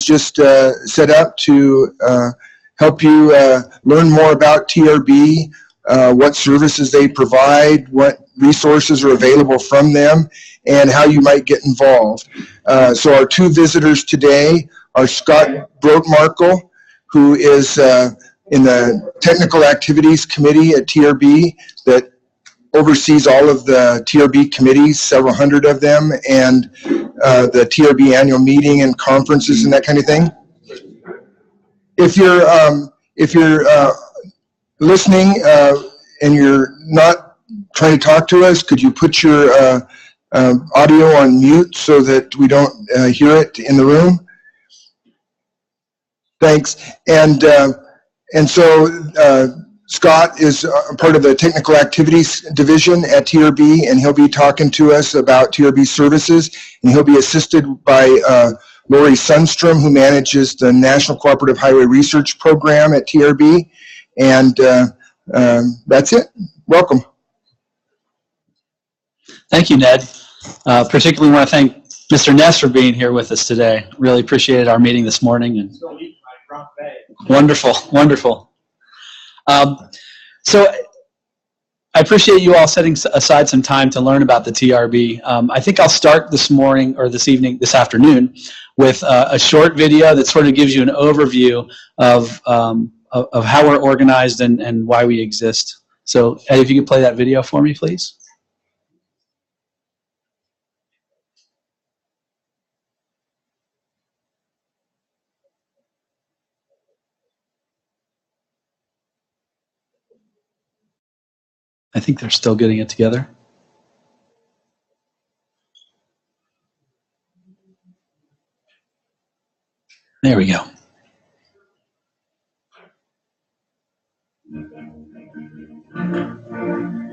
just set up to help you learn more about TRB, what services they provide, what resources are available from them, and how you might get involved. So our two visitors today are Scott Brotmarkle, who is in the Technical Activities Committee at TRB that oversees all of the TRB committees, several hundred of them, and the TRB annual meeting and conferences and that kind of thing. If you're listening and you're not trying to talk to us, could you put your audio on mute so that we don't hear it in the room? Thanks. And so Scott is part of the Technical Activities Division at TRB, and he'll be talking to us about TRB services, and he'll be assisted by Lori Sundstrom, who manages the National Cooperative Highway Research Program at TRB, and that's it. Welcome. Thank you, Ned. Particularly want to thank Mr. Ness for being here with us today. Really appreciated our meeting this morning. And wonderful, wonderful. So I appreciate you all setting aside some time to learn about the TRB. I think I'll start this morning or this afternoon with a short video that sort of gives you an overview of how we're organized and why we exist. So Ed, if you could play that video for me, please. I think they're still getting it together. There we go.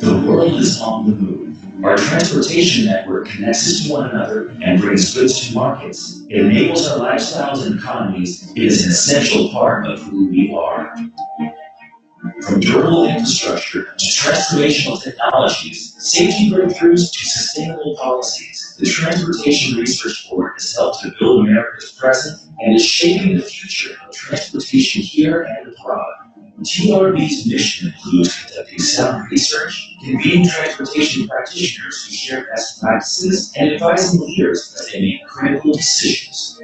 The world is on the move. Our transportation network connects us to one another and brings goods to markets. It enables our lifestyles and economies. It is an essential part of who we are. From durable infrastructure to transformational technologies, safety breakthroughs to sustainable policies, the Transportation Research Board has helped to build America's present and is shaping the future of transportation here and abroad. TRB's mission includes conducting sound research, convening transportation practitioners who share best practices, and advising leaders as they make critical decisions.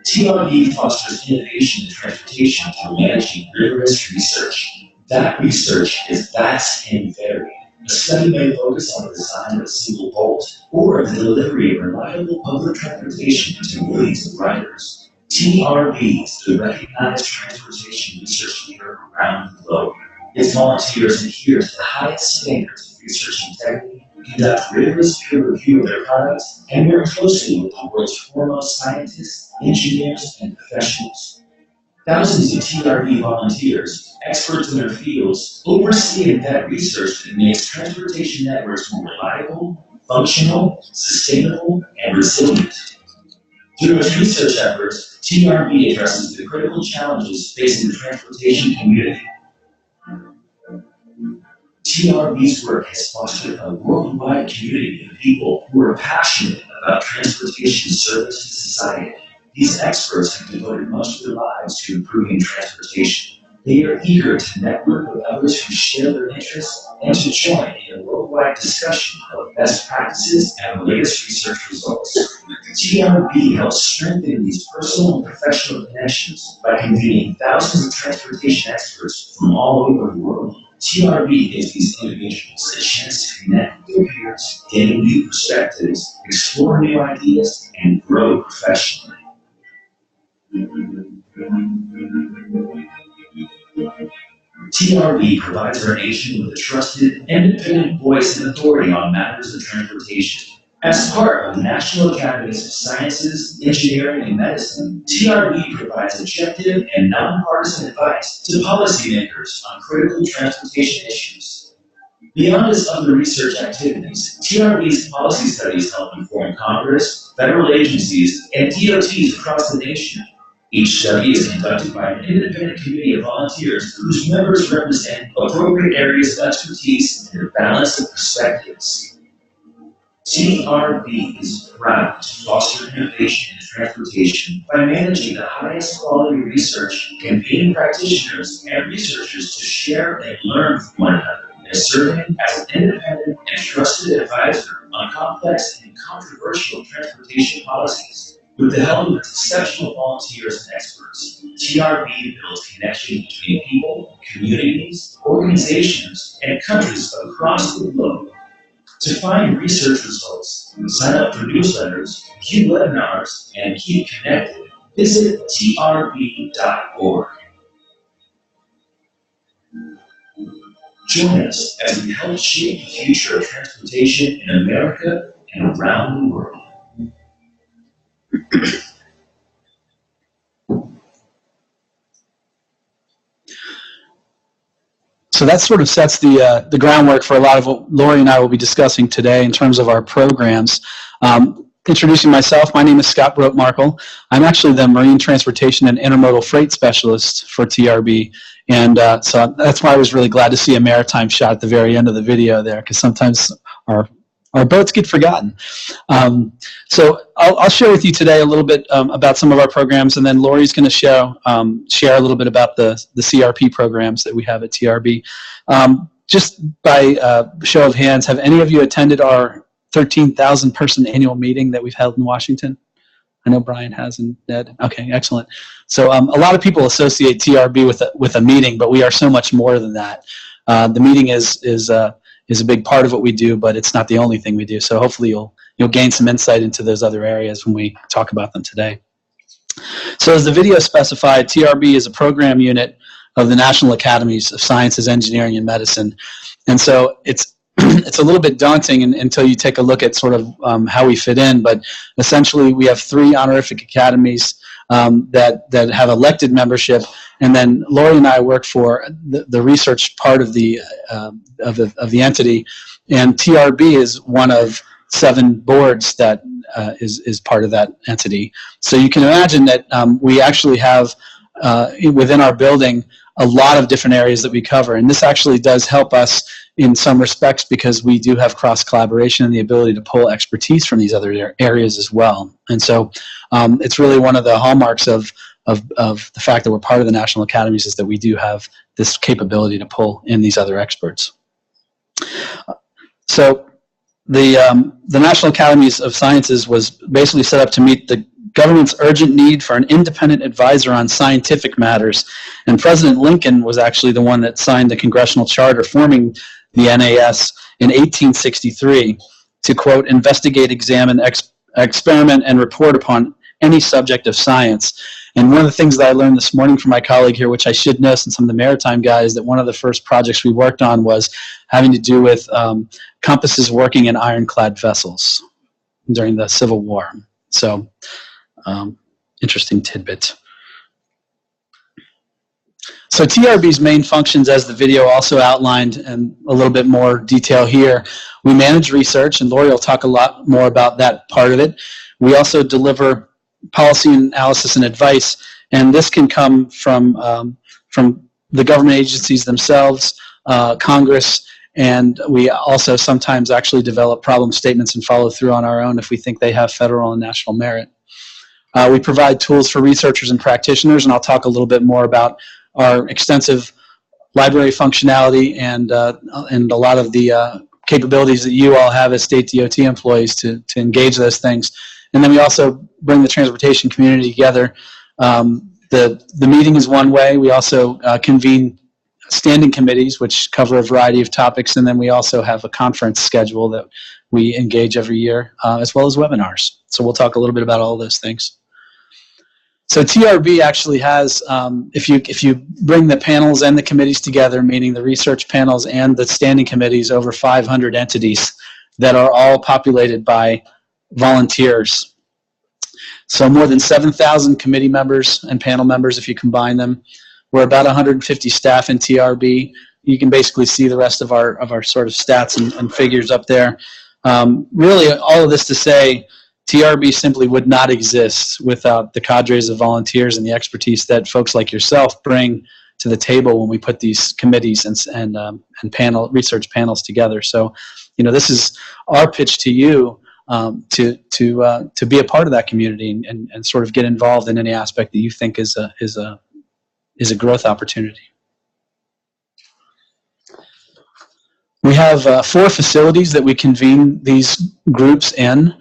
TRB fosters innovation in transportation through managing rigorous research. That research is vast and varied. A study may focus on the design of a single bolt or the delivery of reliable public transportation to millions of riders. TRB is the recognized transportation research leader around the globe. Its volunteers adhere to the highest standards of research integrity, conduct rigorous peer review of their products, and work closely with the world's foremost scientists, engineers, and professionals. Thousands of TRB volunteers, experts in their fields, oversee and vet research that makes transportation networks more reliable, functional, sustainable, and resilient. Through its research efforts, TRB addresses the critical challenges facing the transportation community. TRB's work has fostered a worldwide community of people who are passionate about transportation service to society. These experts have devoted most of their lives to improving transportation. They are eager to network with others who share their interests and to join in a worldwide discussion of best practices and the latest research results. TRB helps strengthen these personal and professional connections by convening thousands of transportation experts from all over the world. TRB gives these individuals a chance to connect with their peers, gain new perspectives, explore new ideas, and grow professionally. TRB provides our nation with a trusted, independent voice and authority on matters of transportation. As part of the National Academies of Sciences, Engineering, and Medicine, TRB provides objective and nonpartisan advice to policymakers on critical transportation issues. Beyond its other research activities, TRB's policy studies help inform Congress, federal agencies, and DOTs across the nation. Each study is conducted by an independent committee of volunteers whose members represent appropriate areas of expertise and a balance of perspectives. TRB is proud to foster innovation in transportation by managing the highest quality research, convening practitioners and researchers to share and learn from one another, and serving as an independent and trusted advisor on complex and controversial transportation policies. With the help of exceptional volunteers and experts, TRB builds connection between people, communities, organizations, and countries across the globe. To find research results, sign up for newsletters, view webinars, and keep connected, visit trb.org. Join us as we help shape the future of transportation in America and around the world. So that sort of sets the groundwork for a lot of what Lori and I will be discussing today in terms of our programs. Introducing myself, my name is Scott Brote-Markle. I'm actually the Marine Transportation and Intermodal Freight Specialist for TRB. And so that's why I was really glad to see a maritime shot at the very end of the video there, because sometimes our boats get forgotten. So I'll share with you today a little bit about some of our programs, and then Lori's going to share a little bit about the CRP programs that we have at TRB. Just by show of hands, have any of you attended our 13,000 person annual meeting that we've held in Washington? I know Brian has and Ned. Okay, excellent. So a lot of people associate TRB with a meeting, but we are so much more than that. The meeting is a big part of what we do, but it's not the only thing we do. So hopefully you'll gain some insight into those other areas when we talk about them today. So as the video specified, TRB is a program unit of the National Academies of Sciences, Engineering, and Medicine. And so it's a little bit daunting until you take a look at sort of how we fit in, but essentially we have 3 honorific academies that have elected membership, and then Lori and I work for the research part of the entity, and TRB is one of 7 boards that is part of that entity. So you can imagine that we actually have within our building a lot of different areas that we cover, and this actually does help us in some respects because we do have cross collaboration and the ability to pull expertise from these other areas as well. And so it's really one of the hallmarks of the fact that we're part of the National Academies is that we do have this capability to pull in these other experts. So the National Academies of Sciences was basically set up to meet the government's urgent need for an independent advisor on scientific matters. And President Lincoln was actually the one that signed the congressional charter forming the NAS in 1863 to, quote, investigate, examine, experiment, and report upon any subject of science. And one of the things that I learned this morning from my colleague here, which I should know since I'm the maritime guy, is that one of the first projects we worked on was having to do with compasses working in ironclad vessels during the Civil War. So, interesting tidbit. So TRB's main functions, as the video also outlined and a little bit more detail here, we manage research, and Lori will talk a lot more about that part of it. We also deliver policy analysis and advice, and this can come from the government agencies themselves, Congress, and we also sometimes actually develop problem statements and follow through on our own if we think they have federal and national merit. We provide tools for researchers and practitioners, and I'll talk a little bit more about our extensive library functionality and a lot of the capabilities that you all have as state DOT employees to engage those things. And then we also bring the transportation community together. The meeting is one way. We also convene standing committees, which cover a variety of topics, and then we also have a conference schedule that we engage every year, as well as webinars. So we'll talk a little bit about all those things. So TRB actually has, if you bring the panels and the committees together, meaning the research panels and the standing committees, over 500 entities that are all populated by volunteers. So more than 7,000 committee members and panel members if you combine them. We're about 150 staff in TRB. You can basically see the rest of our sort of stats and figures up there. Really, all of this to say, TRB simply would not exist without the cadres of volunteers and the expertise that folks like yourself bring to the table when we put these committees and research panels together. So this is our pitch to you to be a part of that community and sort of get involved in any aspect that you think is a growth opportunity. We have 4 facilities that we convene these groups in.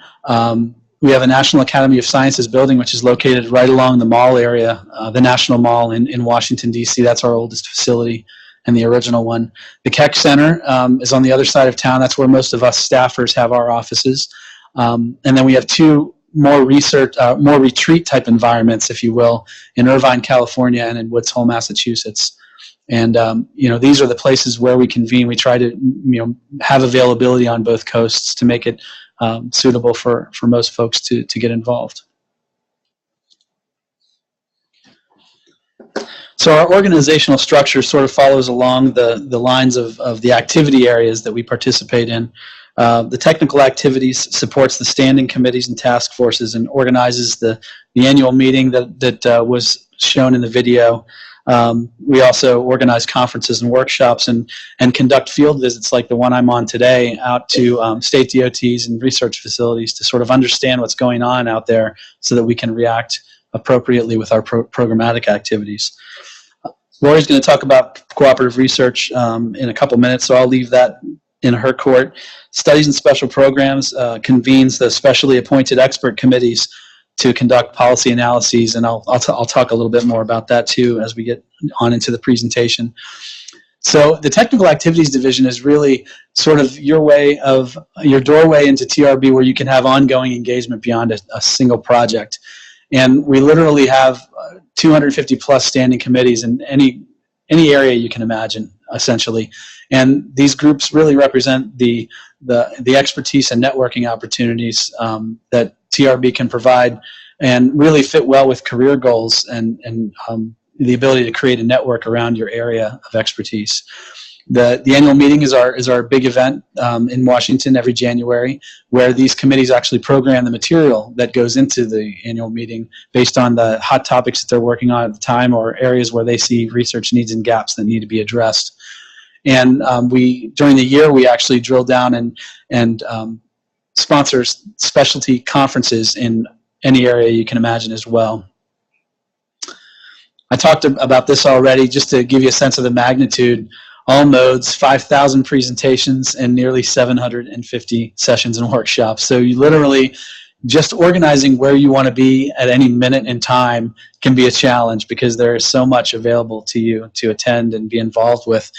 We have a National Academy of Sciences building, which is located right along the mall area, the National Mall in Washington, D.C. That's our oldest facility and the original one. The Keck Center is on the other side of town. That's where most of us staffers have our offices. And then we have 2 more retreat type environments, if you will, in Irvine, California, and in Woods Hole, Massachusetts. And these are the places where we convene. We try to have availability on both coasts to make it suitable for most folks to get involved. So our organizational structure sort of follows along the lines of the activity areas that we participate in. The technical activities supports the standing committees and task forces and organizes the annual meeting that was shown in the video. We also organize conferences and workshops and conduct field visits like the one I'm on today out to state DOTs and research facilities to sort of understand what's going on out there so that we can react appropriately with our programmatic activities. Lori's going to talk about cooperative research in a couple minutes, so I'll leave that in her court. Studies and Special Programs convenes the specially appointed expert committees to conduct policy analyses, and I'll talk a little bit more about that too as we get on into the presentation. So the Technical Activities Division is really sort of your doorway into TRB where you can have ongoing engagement beyond a single project. And we literally have 250 plus standing committees in any area you can imagine, essentially. And these groups really represent the expertise and networking opportunities that TRB can provide and really fit well with career goals and the ability to create a network around your area of expertise. The annual meeting is our big event in Washington every January, where these committees actually program the material that goes into the annual meeting based on the hot topics that they're working on at the time or areas where they see research needs and gaps that need to be addressed. And during the year, we actually drill down and sponsor specialty conferences in any area you can imagine as well. I talked about this already, just to give you a sense of the magnitude. All modes, 5,000 presentations, and nearly 750 sessions and workshops. So you literally, just organizing where you want to be at any minute in time can be a challenge because there is so much available to you to attend and be involved with.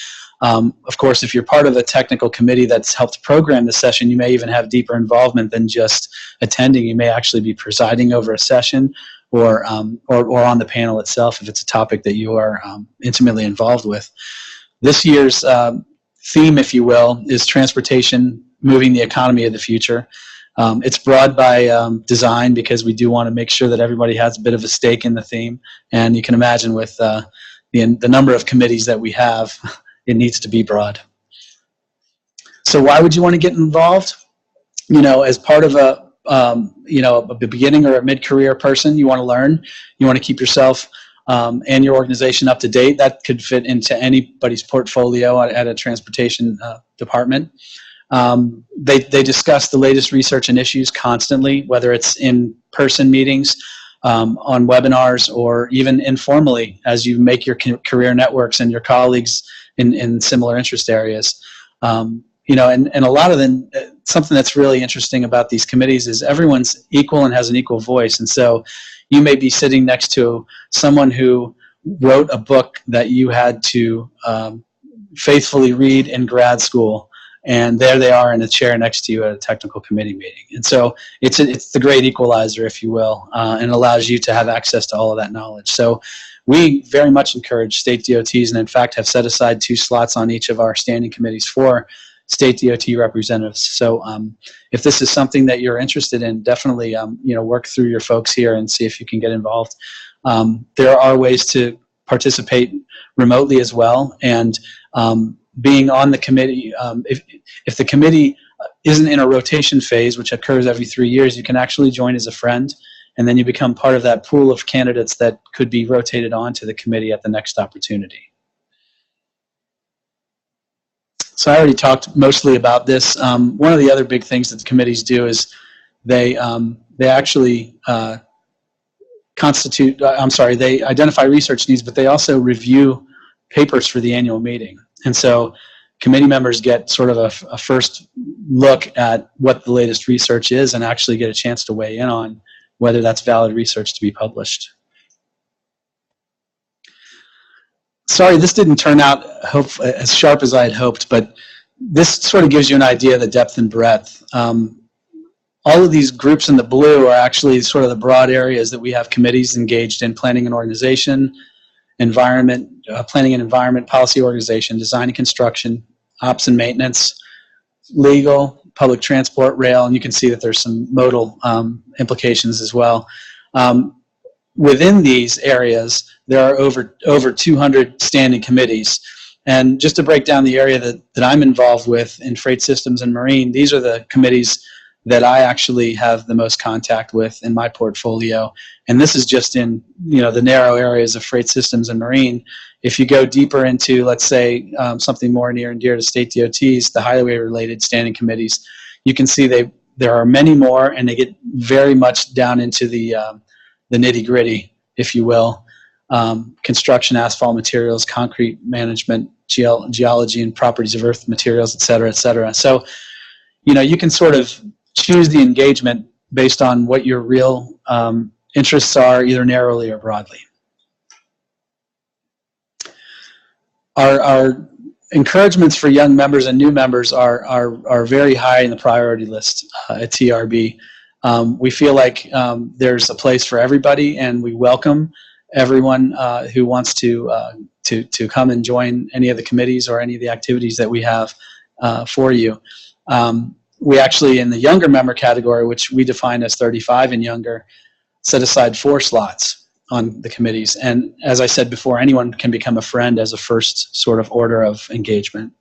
Of course, if you're part of a technical committee that's helped program the session, you may even have deeper involvement than just attending. You may actually be presiding over a session or on the panel itself if it's a topic that you are intimately involved with. This year's theme, if you will, is transportation, moving the economy of the future. It's broad by design because we do want to make sure that everybody has a bit of a stake in the theme. And you can imagine with the number of committees that we have, it needs to be broad. So why would you want to get involved? As part of a beginning or a mid-career person, you want to learn. You want to keep yourself and your organization up to date. That could fit into anybody's portfolio at a transportation department. They discuss the latest research and issues constantly, whether it's in-person meetings, on webinars, or even informally as you make your career networks and your colleagues in similar interest areas. And a lot of them, something that's really interesting about these committees is everyone's equal and has an equal voice. And so you may be sitting next to someone who wrote a book that you had to faithfully read in grad school, and there they are in a chair next to you at a technical committee meeting. And so it's the great equalizer, if you will, and allows you to have access to all of that knowledge. So we very much encourage state DOTs, and in fact have set aside 2 slots on each of our standing committees for state DOT representatives. So if this is something that you're interested in, definitely work through your folks here and see if you can get involved. There are ways to participate remotely as well, and being on the committee, if the committee isn't in a rotation phase, which occurs every 3 years, you can actually join as a friend, and then you become part of that pool of candidates that could be rotated onto the committee at the next opportunity. So I already talked mostly about this. One of the other big things that the committees do is they actually they identify research needs, but they also review papers for the annual meeting. And so committee members get sort of a first look at what the latest research is and actually get a chance to weigh in on whether that's valid research to be published. Sorry, this didn't turn out as sharp as I had hoped, but this sort of gives you an idea of the depth and breadth. All of these groups in the blue are actually sort of the broad areas that we have committees engaged in: planning and organization, environment, planning and environment, policy organization, design and construction, ops and maintenance, legal, public transport, rail, and you can see that there's some modal implications as well. Within these areas, there are over 200 standing committees. And just to break down the area that I'm involved with in freight systems and marine, these are the committees that I actually have the most contact with in my portfolio. And this is just in the narrow areas of freight systems and marine. If you go deeper into, let's say, something more near and dear to state DOTs, the highway-related standing committees, you can see there are many more, and they get very much down into the nitty-gritty, if you will. Construction, asphalt materials, concrete management, geology and properties of earth materials, et cetera, et cetera. So, you can sort of choose the engagement based on what your real interests are, either narrowly or broadly. Our encouragements for young members and new members are very high in the priority list at TRB. We feel like there's a place for everybody, and we welcome everyone who wants to come and join any of the committees or any of the activities that we have for you. We actually, in the younger member category, which we define as 35 and younger, set aside 4 slots on the committees. And as I said before, anyone can become a friend as a first sort of order of engagement.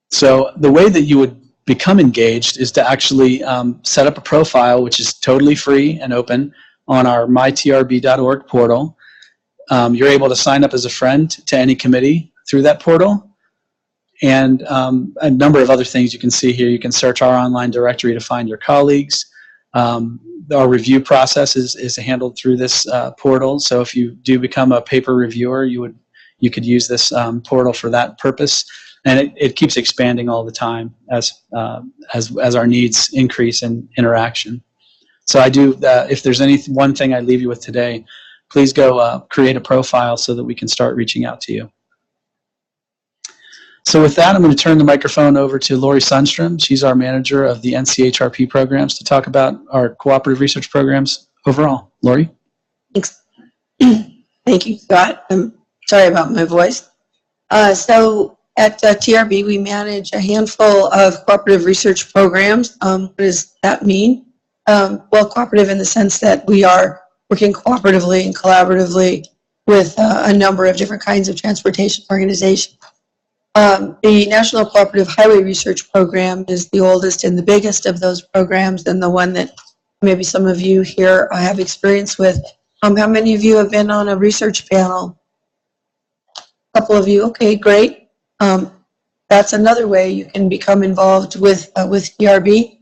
So the way that you would become engaged is to actually set up a profile, which is totally free and open, on our mytrb.org portal. You're able to sign up as a friend to any committee through that portal. And a number of other things you can see here. You can search our online directory to find your colleagues. Our review process is handled through this portal. So if you do become a paper reviewer, you could use this portal for that purpose. And it keeps expanding all the time as our needs increase in interaction. So I do. If there's one thing I leave you with today, please go create a profile so that we can start reaching out to you. So with that, I'm going to turn the microphone over to Lori Sundstrom. She's our manager of the NCHRP programs, to talk about our cooperative research programs overall. Lori? Thanks. Thank you, Scott. I'm sorry about my voice. So at TRB, we manage a handful of cooperative research programs. What does that mean? Well, cooperative in the sense that we are working cooperatively and collaboratively with a number of different kinds of transportation organizations. The National Cooperative Highway Research Program is the oldest and the biggest of those programs, and the one that maybe some of you here have experience with. How many of you have been on a research panel? A couple of you. Okay, great. That's another way you can become involved with TRB.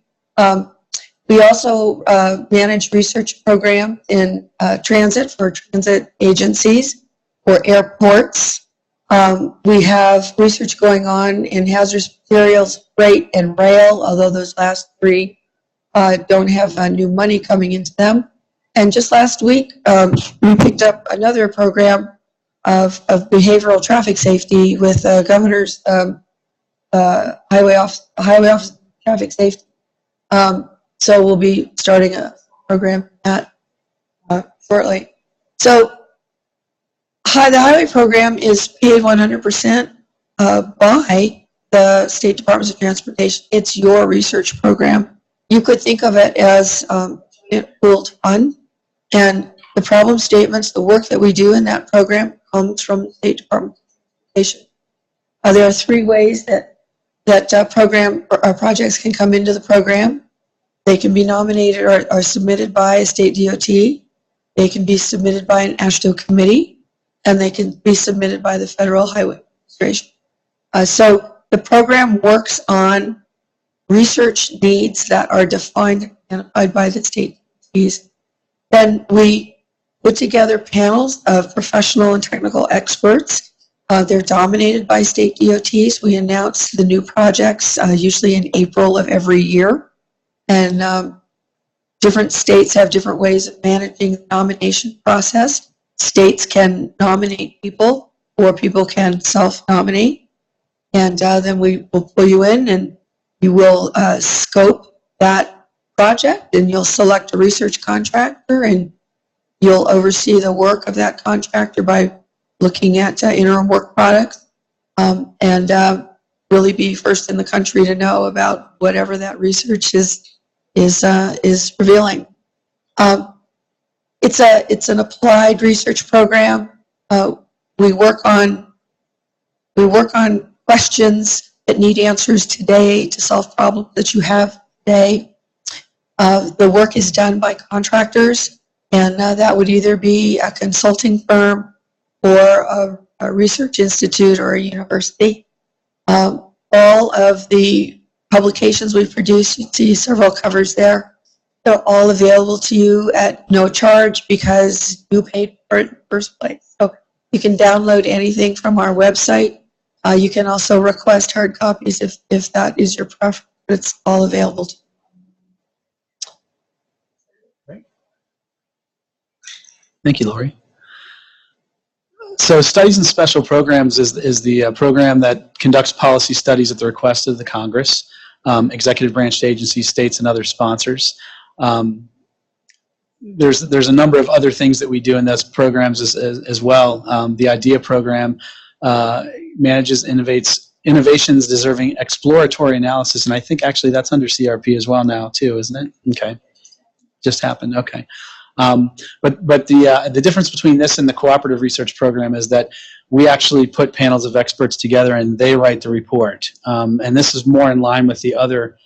We also manage research programs in transit for transit agencies or airports. We have research going on in hazardous materials, freight, and rail, although those last 3 don't have new money coming into them. And just last week, we picked up another program of behavioral traffic safety with Governor's Highway Office Traffic Safety. So we'll be starting a program at shortly. So the highway program is paid 100% by the State Departments of Transportation. It's your research program. You could think of it as a pooled fund, and the problem statements, the work that we do in that program comes from the State Department of Transportation. There are 3 ways that program or projects can come into the program. They can be nominated or submitted by a state DOT. They can be submitted by an AASHTO committee, and they can be submitted by the Federal Highway Administration. So the program works on research needs that are defined and identified by the state agencies. Then we put together panels of professional and technical experts. They're dominated by state DOTs. We announce the new projects usually in April of every year. And different states have different ways of managing the nomination process. States can nominate people, or people can self-nominate. And then we will pull you in, and you will scope that project, and you'll select a research contractor, and you'll oversee the work of that contractor by looking at interim work products, and really be first in the country to know about whatever that research is revealing. It's an applied research program. We work on questions that need answers today to solve problems that you have today. The work is done by contractors, and that would either be a consulting firm or a research institute or a university. All of the publications we've produced, you see several covers there. They're all available to you at no charge because you paid for it in the first place. So you can download anything from our website. You can also request hard copies if that is your preference. It's all available to you. Thank you, Lori. So Studies and Special Programs is the program that conducts policy studies at the request of the Congress, executive branch agencies, states, and other sponsors. There's a number of other things that we do in those programs as well. The IDEA program manages innovations deserving exploratory analysis, and I think actually that's under CRP as well now too, isn't it? Okay, just happened. Okay. But the difference between this and the cooperative research program is that we actually put panels of experts together and they write the report. And this is more in line with the other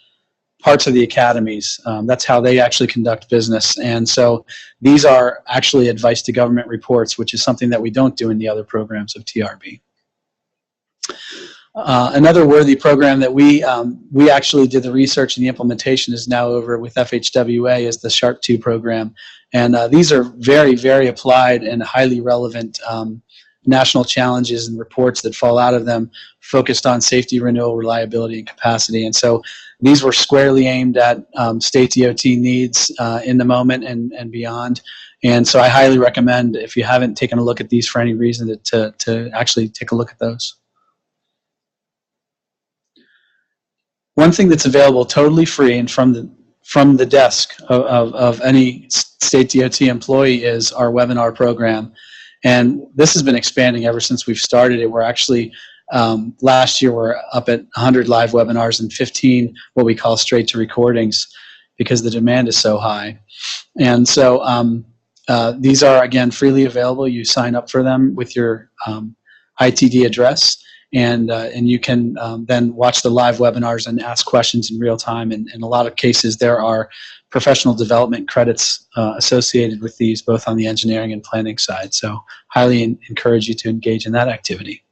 parts of the academies. That's how they actually conduct business. And so these are actually advice to government reports, which is something that we don't do in the other programs of TRB. Another worthy program that we actually did the research and the implementation is now over with FHWA is the SHARP 2 program. And these are very, very applied and highly relevant national challenges and reports that fall out of them focused on safety, renewal, reliability, and capacity. And so these were squarely aimed at state DOT needs in the moment and beyond. And so I highly recommend, if you haven't taken a look at these for any reason, to actually take a look at those. One thing that's available totally free and from the desk of any state DOT employee is our webinar program. And this has been expanding ever since we've started it. We're actually, last year we're up at 100 live webinars and 15 what we call straight to recordings because the demand is so high. And so these are, again, freely available. You sign up for them with your ITD address. And you can then watch the live webinars and ask questions in real time. And in a lot of cases, there are professional development credits associated with these, both on the engineering and planning side. So highly encourage you to engage in that activity.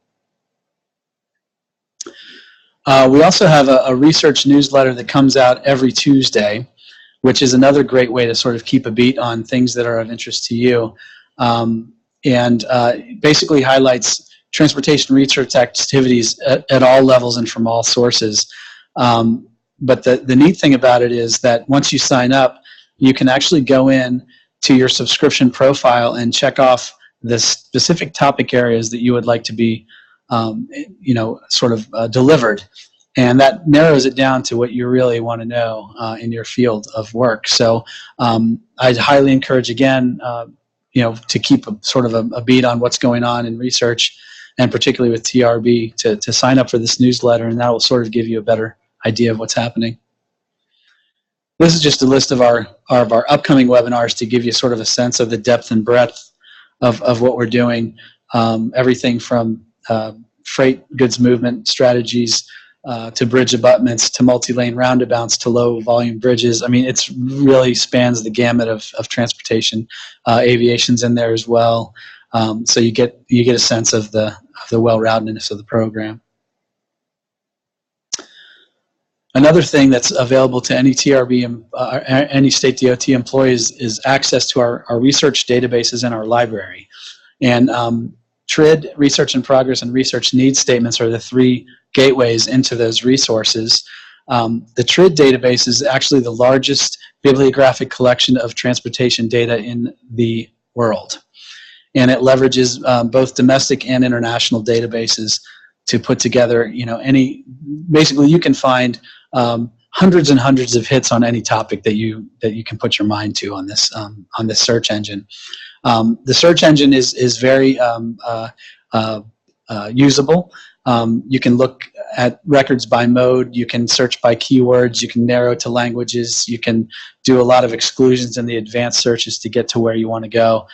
We also have a research newsletter that comes out every Tuesday, which is another great way to sort of keep a beat on things that are of interest to you. And basically highlights transportation research activities at all levels and from all sources. But the neat thing about it is that once you sign up, you can actually go in to your subscription profile and check off the specific topic areas that you would like to be, delivered. And that narrows it down to what you really want to know in your field of work. So I'd highly encourage, again, to keep a beat on what's going on in research, and particularly with TRB, to sign up for this newsletter, and that will sort of give you a better idea of what's happening. This is just a list of our upcoming webinars to give you sort of a sense of the depth and breadth of what we're doing. Everything from freight goods movement strategies to bridge abutments to multi-lane roundabouts to low volume bridges. I mean, it really spans the gamut of transportation. Aviation's in there as well. So you get a sense of the well-roundedness of the program. Another thing that's available to any TRB and any state DOT employees is access to our research databases and our library. And TRID, research in progress, and research needs statements are the three gateways into those resources. The TRID database is actually the largest bibliographic collection of transportation data in the world. And it leverages both domestic and international databases to put together, basically you can find hundreds and hundreds of hits on any topic that you can put your mind to on this search engine. The search engine is very usable. You can look at records by mode, you can search by keywords, you can narrow to languages, you can do a lot of exclusions in the advanced searches to get to where you want to go.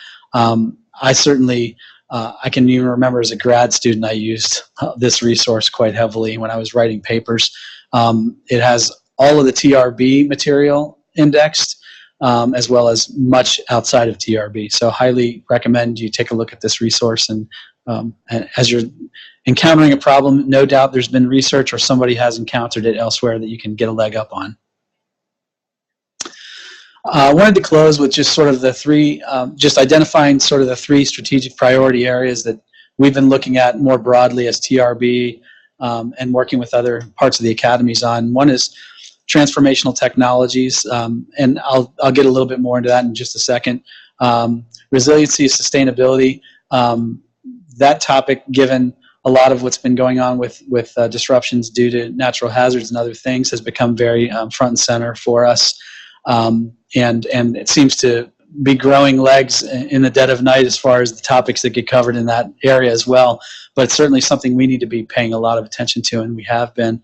I certainly, I can even remember as a grad student, I used this resource quite heavily when I was writing papers. It has all of the TRB material indexed, as well as much outside of TRB. So highly recommend you take a look at this resource. And as you're encountering a problem, no doubt there's been research or somebody has encountered it elsewhere that you can get a leg up on. I wanted to close with just sort of the three, just identifying sort of the three strategic priority areas that we've been looking at more broadly as TRB and working with other parts of the academies on. One is transformational technologies, and I'll get a little bit more into that in just a second. Resiliency, sustainability, that topic, given a lot of what's been going on with disruptions due to natural hazards and other things, has become very front and center for us. And it seems to be growing legs in the dead of night as far as the topics that get covered in that area as well. But it's certainly something we need to be paying a lot of attention to, and we have been.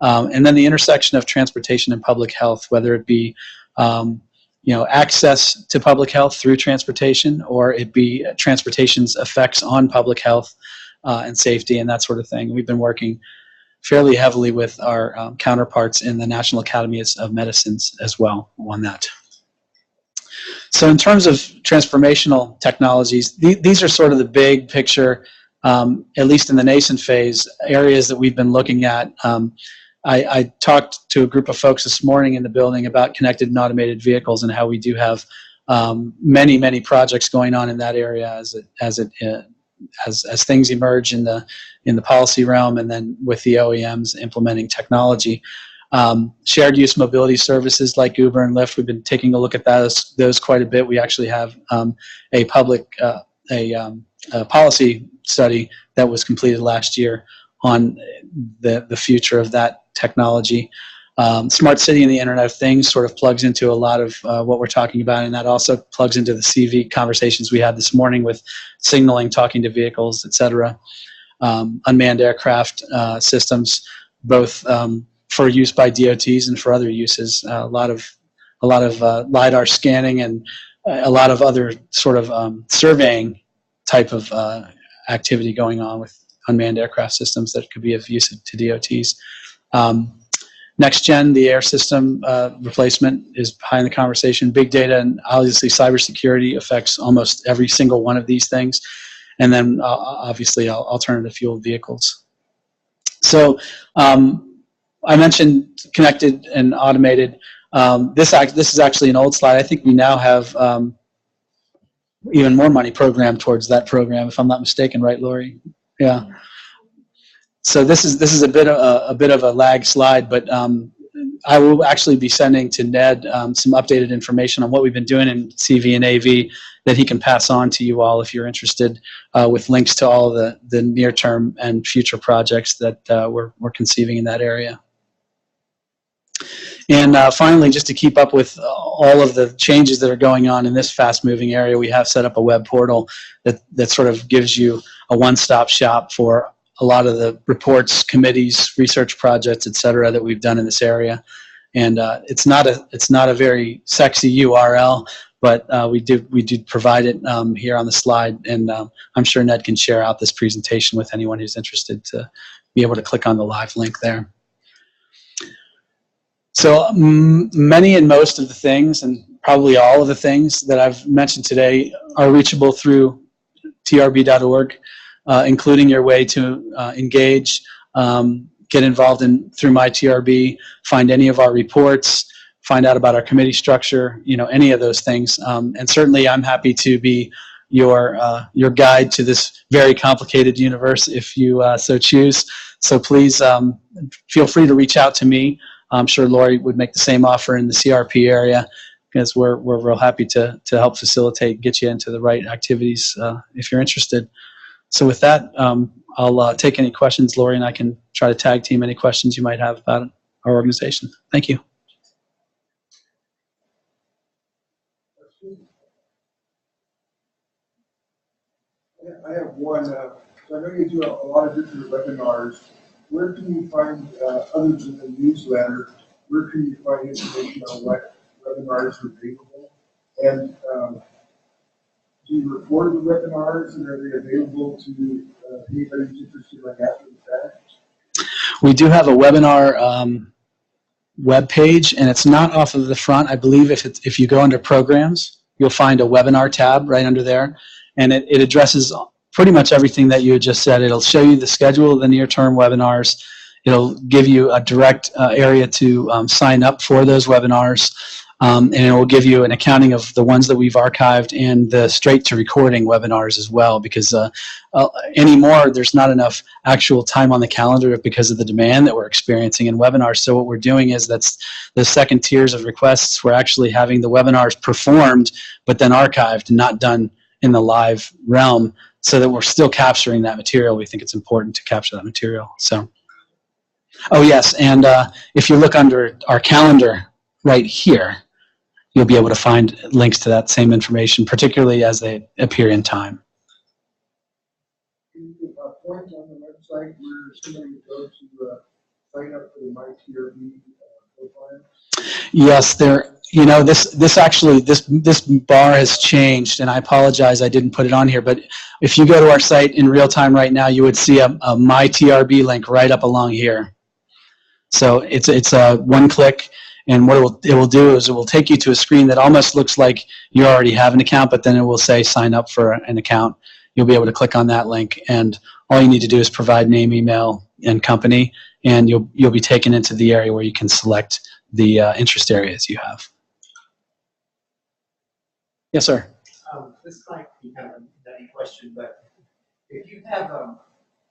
And then the intersection of transportation and public health, whether it be access to public health through transportation, or it be transportation's effects on public health and safety and that sort of thing. We've been working fairly heavily with our counterparts in the National Academies of Medicines as well on that. So in terms of transformational technologies, these are sort of the big picture, at least in the nascent phase, areas that we've been looking at. I talked to a group of folks this morning in the building about connected and automated vehicles and how we do have many, many projects going on in that area as things emerge in the policy realm, and then with the OEMs implementing technology. Shared use mobility services like Uber and Lyft, we've been taking a look at those quite a bit. We actually have a public policy study that was completed last year on the future of that technology. Smart City and the Internet of Things sort of plugs into a lot of what we're talking about, and that also plugs into the CV conversations we had this morning with signaling, talking to vehicles, etc. Unmanned aircraft systems, both for use by DOTs and for other uses. A lot of LiDAR scanning and a lot of other sort of surveying type of activity going on with unmanned aircraft systems that could be of use to DOTs. Next gen, the air system replacement is behind the conversation. Big data and obviously cybersecurity affects almost every single one of these things. And then obviously alternative fuel vehicles. So I mentioned connected and automated. This is actually an old slide. I think we now have even more money programmed towards that program, if I'm not mistaken, right, Lori? Yeah. So this is a bit of a lag slide, but I will actually be sending to Ned some updated information on what we've been doing in CV and AV that he can pass on to you all if you're interested, with links to all the near-term and future projects that we're conceiving in that area. And finally, just to keep up with all of the changes that are going on in this fast-moving area, we have set up a web portal that sort of gives you a one-stop shop for a lot of the reports, committees, research projects, et cetera, that we've done in this area. And it's not a very sexy URL, but we do provide it here on the slide, and I'm sure Ned can share out this presentation with anyone who's interested to be able to click on the live link there. So many and most of the things, and probably all of the things that I've mentioned today, are reachable through trb.org, including your way to engage get involved in through my TRB, find any of our reports, find out about our committee structure, any of those things. And certainly I'm happy to be your guide to this very complicated universe if you so choose. So please feel free to reach out to me. I'm sure Lori would make the same offer in the CRP area, because we're real happy to help facilitate, get you into the right activities if you're interested. So with that, I'll take any questions. Lori and I can try to tag team any questions you might have about our organization. Thank you. I have one. So I know you do a lot of different webinars. Where can you find, other than the newsletter, where can you find information on what webinars are available? And do you record the webinars, and are they available to anybody who's interested in after the fact? We do have a webinar web page, and it's not off of the front. I believe if you go under programs, you'll find a webinar tab right under there, and it addresses pretty much everything that you had just said. It'll show you the schedule of the near-term webinars. It'll give you a direct area to sign up for those webinars, and it will give you an accounting of the ones that we've archived and the straight-to-recording webinars as well, because anymore there's not enough actual time on the calendar because of the demand that we're experiencing in webinars. So what we're doing is that's the second tiers of requests. We're actually having the webinars performed but then archived and not done in the live realm, so that we're still capturing that material. We think it's important to capture that material. So, oh yes, and if you look under our calendar right here, you'll be able to find links to that same information, particularly as they appear in time. Can you point on the website where somebody would go to sign up for the MyTRB profile? Yes, there. This bar has changed, and I apologize I didn't put it on here, but if you go to our site in real time right now, you would see a MyTRB link right up along here. So it's a one click, and what it will do is it will take you to a screen that almost looks like you already have an account, but then it will say sign up for an account. You'll be able to click on that link, and all you need to do is provide name, email, and company, and you'll be taken into the area where you can select the interest areas you have. Yes, sir. This might be kind of a nutty question, but if you have,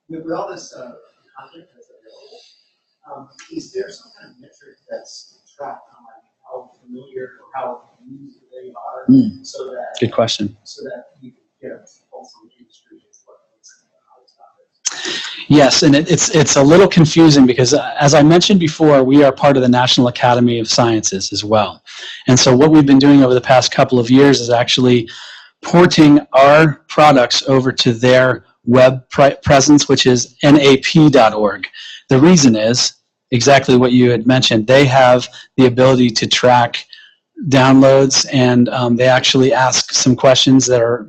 with all this content that's available, is there some kind of metric that's tracked on like how familiar or how used they are, so that Good question. So that you can get a pulse on the industry as what Yes, and it's a little confusing because, as I mentioned before, we are part of the National Academy of Sciences as well. And so what we've been doing over the past couple of years is actually porting our products over to their web presence, which is NAP.org. The reason is exactly what you had mentioned. They have the ability to track downloads, and they actually ask some questions that are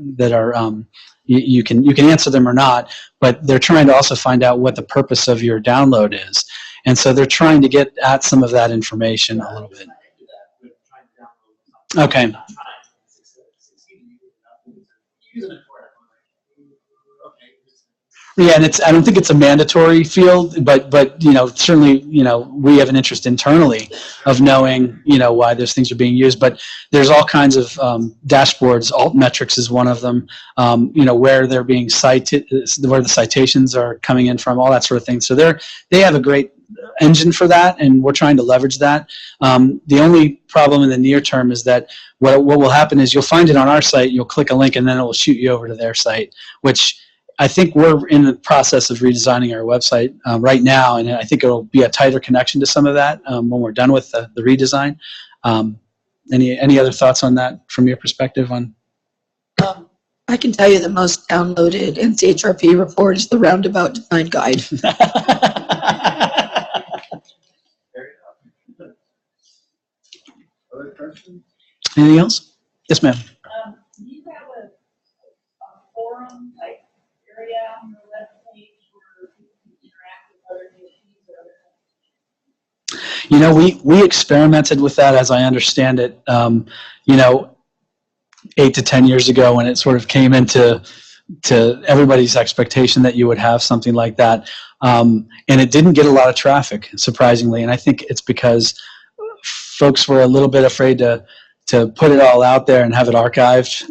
you can answer them or not, but they're trying to also find out what the purpose of your download is. And so they're trying to get at some of that information a little bit. Okay. Yeah, and I don't think it's a mandatory field, but certainly, we have an interest internally of knowing, why those things are being used. But there's all kinds of dashboards. Altmetrics is one of them. Where they're being cited, where the citations are coming in from, all that sort of thing. So they have a great engine for that, and we're trying to leverage that. The only problem in the near term is that what will happen is you'll find it on our site, you'll click a link, and then it will shoot you over to their site, which I think we're in the process of redesigning our website right now, and I think it'll be a tighter connection to some of that when we're done with the redesign. Any other thoughts on that from your perspective on? I can tell you the most downloaded NCHRP report is the Roundabout Design Guide. Other questions? Anything else? Yes, ma'am. Do you have a forum type area on your webpage where people can interact with other issues? We experimented with that, as I understand it, 8 to 10 years ago when it sort of came into to everybody's expectation that you would have something like that. And it didn't get a lot of traffic, surprisingly. And I think it's because folks were a little bit afraid to put it all out there and have it archived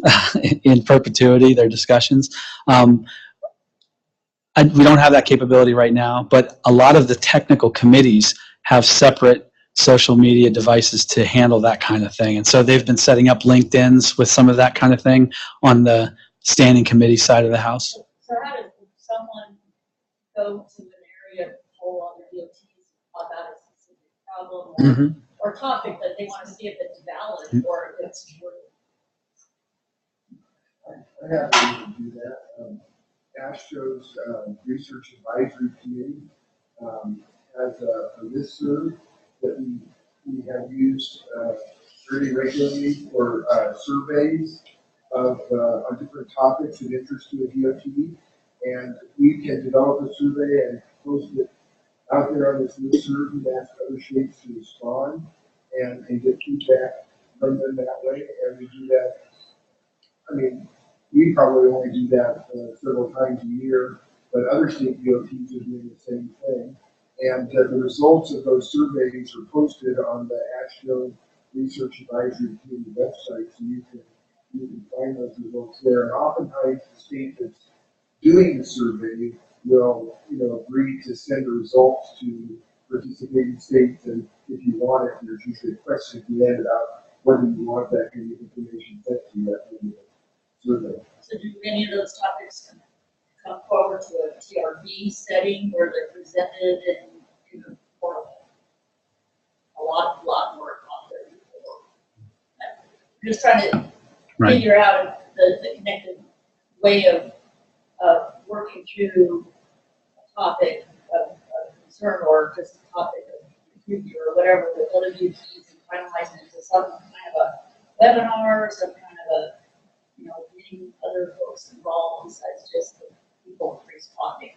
in perpetuity, their discussions. We don't have that capability right now, but a lot of the technical committees have separate social media devices to handle that kind of thing. And so they've been setting up LinkedIn's with some of that kind of thing on the standing committee side of the House. So how does someone go to an area poll on their DOTs about a specific problem or topic that they want to see if it's valid or if it's true? I have to do that. ASHTO's Research Advisory Committee has a listserv that we have used pretty regularly for surveys of on different topics of interest to a DOT, and we can develop a survey and post it out there on this listserv and ask other states to respond and get feedback from them that way. And we do that. I mean, we probably only do that several times a year, but other state DOTs are doing the same thing. And the results of those surveys are posted on the ASHTO Research Advisory Committee website, so you can find those results there. And oftentimes the state that's doing the survey will, agree to send the results to participating states. And if you want it, there's usually a question at the end about whether you want that kind of information sent to you that survey. So do any of those topics come forward to a TRB setting where they're presented in a lot more out there? I'm just trying to figure out the connected way of working through a topic of concern or just a topic of review or whatever with other DOTs and finalizing into some kind of a webinar or some kind of a getting other folks involved besides just the people responding.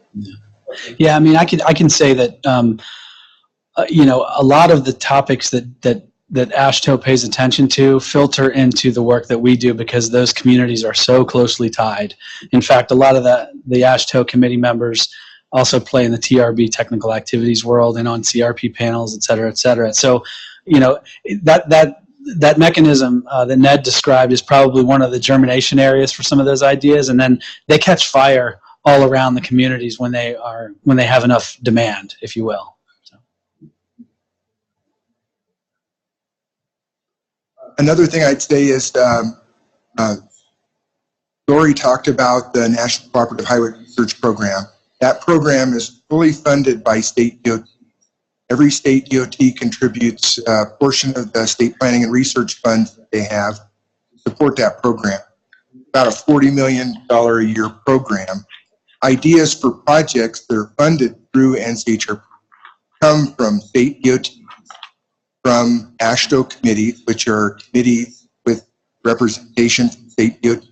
Yeah, I mean, I can say that a lot of the topics that ASHTO pays attention to filter into the work that we do because those communities are so closely tied. In fact, a lot of the ASHTO committee members also play in the TRB technical activities world and on CRP panels, et cetera, et cetera. So, that mechanism that Ned described is probably one of the germination areas for some of those ideas, and then they catch fire all around the communities when they have enough demand, if you will. So. Another thing I'd say is Lori talked about the National Cooperative Highway Research Program. That program is fully funded by state DOT. Every state DOT contributes a portion of the state planning and research funds that they have to support that program. About a $40 million a year program. Ideas for projects that are funded through NCHRP come from state DOTs, from ASHTO committees, which are committees with representation from state DOTs,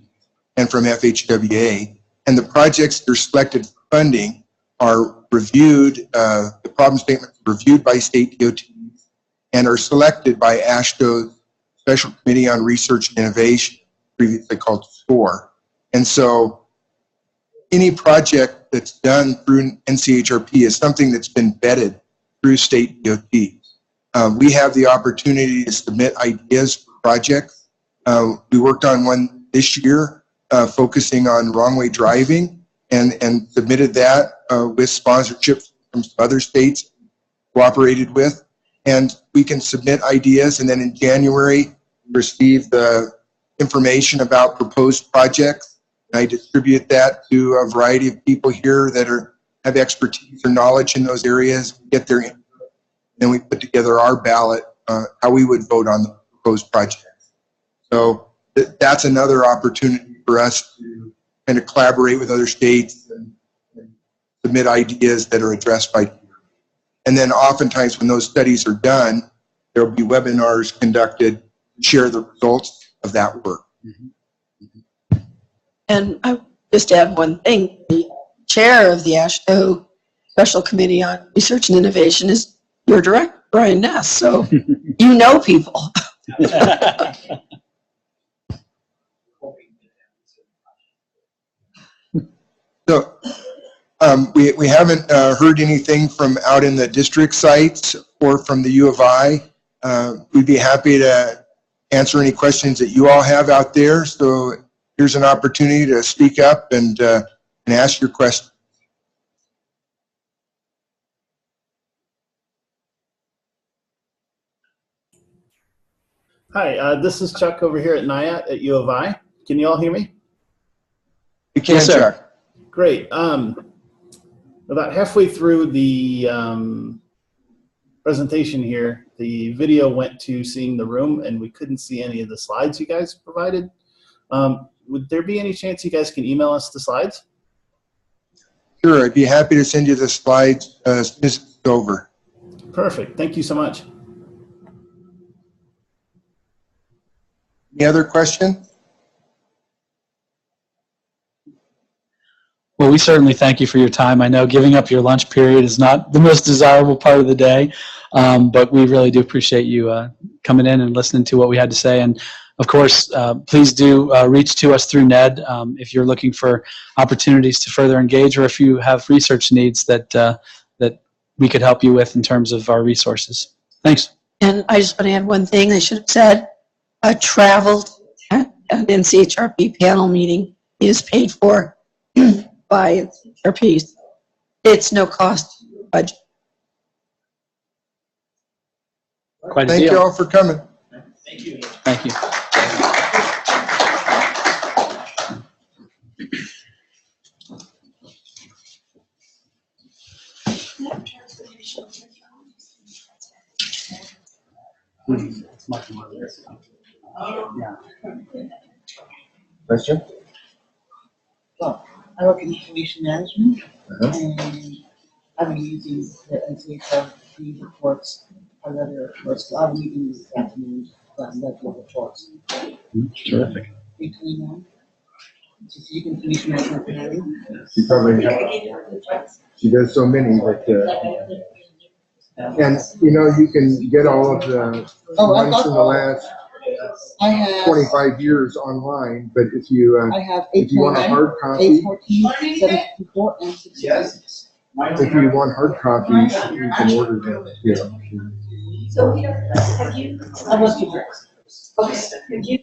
and from FHWA. And the projects that are selected for funding are reviewed, the problem statements are reviewed by state DOTs and are selected by ASHTO's Special Committee on Research and Innovation, previously called SCORE. And so any project that's done through NCHRP is something that's been vetted through state DOTs. We have the opportunity to submit ideas for projects. We worked on one this year focusing on wrong-way driving and submitted that with sponsorship from some other states cooperated with. And we can submit ideas, and then in January, receive the information about proposed projects. I distribute that to a variety of people here that have expertise or knowledge in those areas, get their input, and then we put together our ballot, how we would vote on the proposed projects. So that's another opportunity for us to kind of collaborate with other states and submit ideas that are addressed by. And then oftentimes when those studies are done, there will be webinars conducted to share the results of that work. And I just add one thing. The chair of the ASHTO Special Committee on Research and Innovation is your director, Brian Ness. So you know people. We haven't heard anything from out in the district sites or from the U of I. We'd be happy to answer any questions that you all have out there. So here's an opportunity to speak up and ask your question. Hi, this is Chuck over here at NIATT at U of I. Can you all hear me? You can, Yes, sir. Chuck. Great. About halfway through the presentation here, the video went to seeing the room and we couldn't see any of the slides you guys provided. Would there be any chance you guys can email us the slides? Sure, I'd be happy to send you the slides as soon as it's over. Perfect. Thank you so much. Any other question? Well, we certainly thank you for your time. I know giving up your lunch period is not the most desirable part of the day, but we really do appreciate you coming in and listening to what we had to say. And of course, please do reach to us through NED if you're looking for opportunities to further engage, or if you have research needs that that we could help you with in terms of our resources. Thanks. And I just want to add one thing I should have said. Travel to an NCHRP panel meeting is paid for by NCHRP. It's no cost to the budget. Quite a Thank deal. you all for coming. Thank you. Thank you. Question? Well, I work in information management, Uh-huh. and I've been using the NCHRP reports, I read the reports, I've been using this afternoon, level reports. Terrific. 829. Strategic information management planning. She probably she does so many, but and you know, you can get all of the Oh, I ones got from the last I have, 25 years online, but if you I have if you want a 829, hard copy, 814, 754, and 666. if you want hard copies, you can order them. Yeah. So, have you? I was. Okay, have you